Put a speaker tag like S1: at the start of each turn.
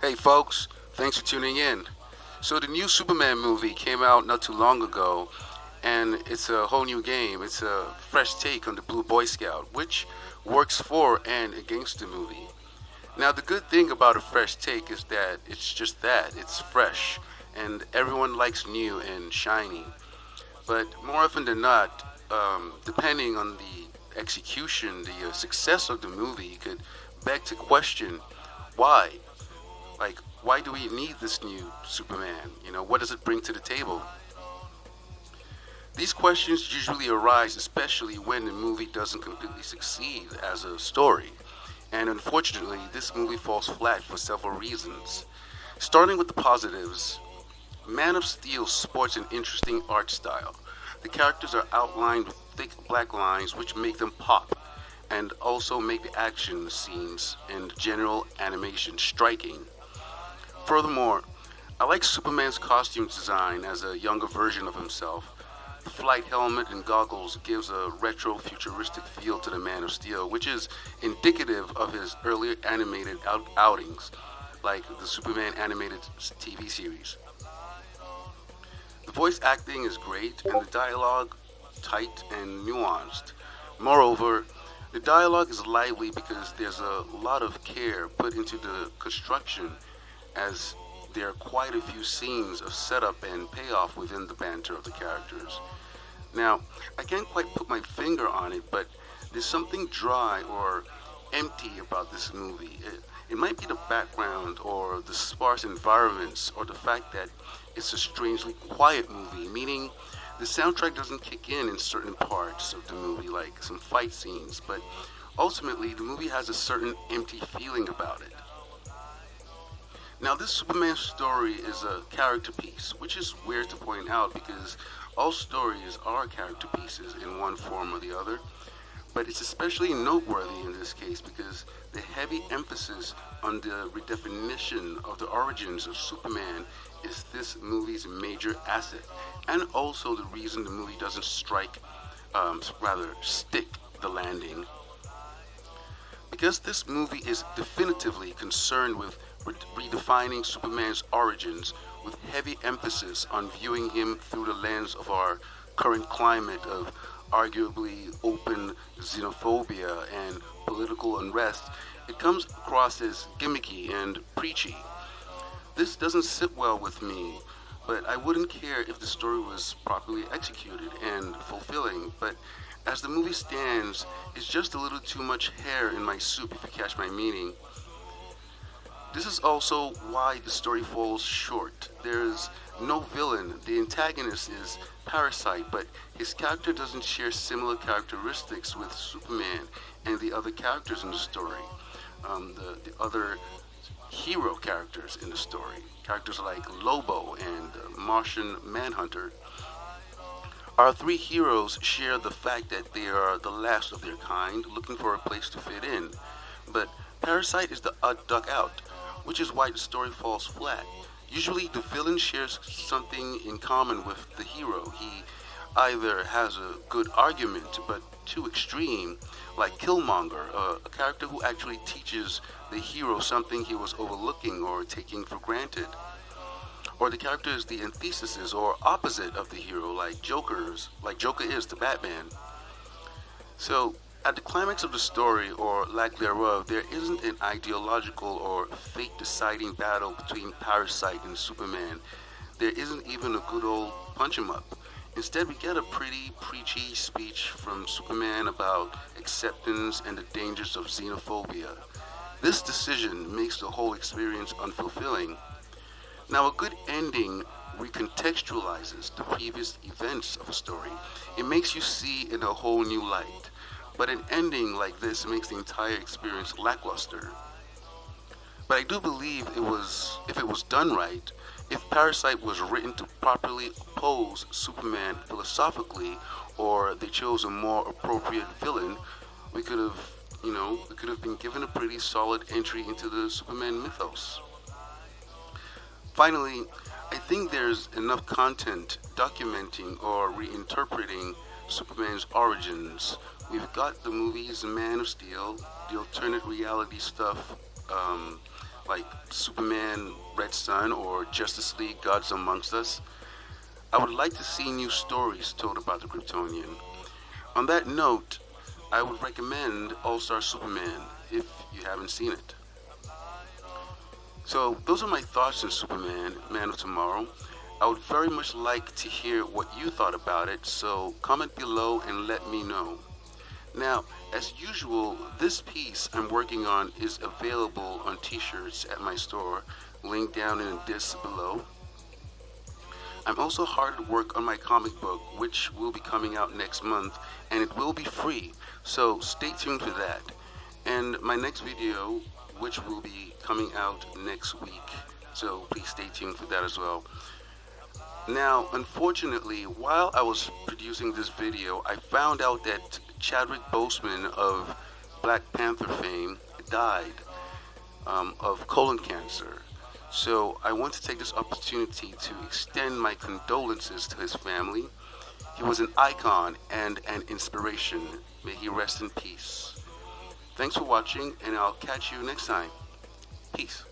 S1: Hey folks, thanks for tuning in. So the new Superman movie came out not too long ago, and it's a whole new game. It's a fresh take on the Blue Boy Scout, which works for and against the movie. Now the good thing about a fresh take is that it's just that, it's fresh, and everyone likes new and shiny. But more often than not, depending on the execution, the success of the movie could beg to question why. Like, why do we need this new Superman? What does it bring to the table? These questions usually arise, especially when the movie doesn't completely succeed as a story. And unfortunately, this movie falls flat for several reasons. Starting with the positives, Man of Steel sports an interesting art style. The characters are outlined with thick black lines which make them pop, and also make the action scenes and general animation striking. Furthermore, I like Superman's costume design as a younger version of himself. The flight helmet and goggles gives a retro futuristic feel to the Man of Steel, which is indicative of his earlier animated outings, like the Superman animated TV series. The voice acting is great and the dialogue tight and nuanced. Moreover, the dialogue is lively because there's a lot of care put into the construction, as there are quite a few scenes of setup and payoff within the banter of the characters. Now, I can't quite put my finger on it, but there's something dry or empty about this movie. It might be the background or the sparse environments or the fact that it's a strangely quiet movie, meaning the soundtrack doesn't kick in certain parts of the movie, like some fight scenes, but ultimately the movie has a certain empty feeling about it. Now, this Superman story is a character piece, which is weird to point out because all stories are character pieces in one form or the other. But it's especially noteworthy in this case because the heavy emphasis on the redefinition of the origins of Superman is this movie's major asset, and also the reason the movie doesn't rather stick the landing. Because this movie is definitively concerned with redefining Superman's origins with heavy emphasis on viewing him through the lens of our current climate of arguably open xenophobia and political unrest, it comes across as gimmicky and preachy. This doesn't sit well with me, but I wouldn't care if the story was properly executed and fulfilling. But as the movie stands, it's just a little too much hair in my soup, if you catch my meaning. This is also why the story falls short. There's no villain. The antagonist is Parasite, but his character doesn't share similar characteristics with Superman and the other characters in the story. The other hero characters in the story, characters like Lobo and Martian Manhunter. Our three heroes share the fact that they are the last of their kind, looking for a place to fit in. But Parasite is the odd duck out, which is why the story falls flat. Usually, the villain shares something in common with the hero. He either has a good argument, but too extreme, like Killmonger, a character who actually teaches the hero something he was overlooking or taking for granted. Or the character is the antithesis or opposite of the hero, like Joker is to Batman. So, at the climax of the story, or lack thereof, there isn't an ideological or fate deciding battle between Parasite and Superman. There isn't even a good old punch 'em up. Instead, we get a pretty preachy speech from Superman about acceptance and the dangers of xenophobia. This decision makes the whole experience unfulfilling. Now, a good ending recontextualizes the previous events of a story. It makes you see in a whole new light. But an ending like this makes the entire experience lackluster. But I do believe if it was done right, if Parasite was written to properly oppose Superman philosophically, or they chose a more appropriate villain, we could have, we could have been given a pretty solid entry into the Superman mythos. Finally, I think there's enough content documenting or reinterpreting Superman's origins. We've got the movies Man of Steel, the alternate reality stuff, like Superman, Red Sun, or Justice League, Gods Amongst Us, I would like to see new stories told about the Kryptonian. On that note, I would recommend All-Star Superman if you haven't seen it. So those are my thoughts on Superman, Man of Tomorrow. I would very much like to hear what you thought about it, so comment below and let me know. Now, as usual, this piece I'm working on is available on t-shirts at my store, linked down in the disc below. I'm also hard at work on my comic book, which will be coming out next month, and it will be free, so stay tuned for that. And my next video, which will be coming out next week, so please stay tuned for that as well. Now, unfortunately, while I was producing this video, I found out that Chadwick Bosman of Black Panther fame died of colon cancer. So I want to take this opportunity to extend my condolences to his family. He was an icon and an inspiration. May he rest in peace. Thanks for watching, and I'll catch you next time. Peace.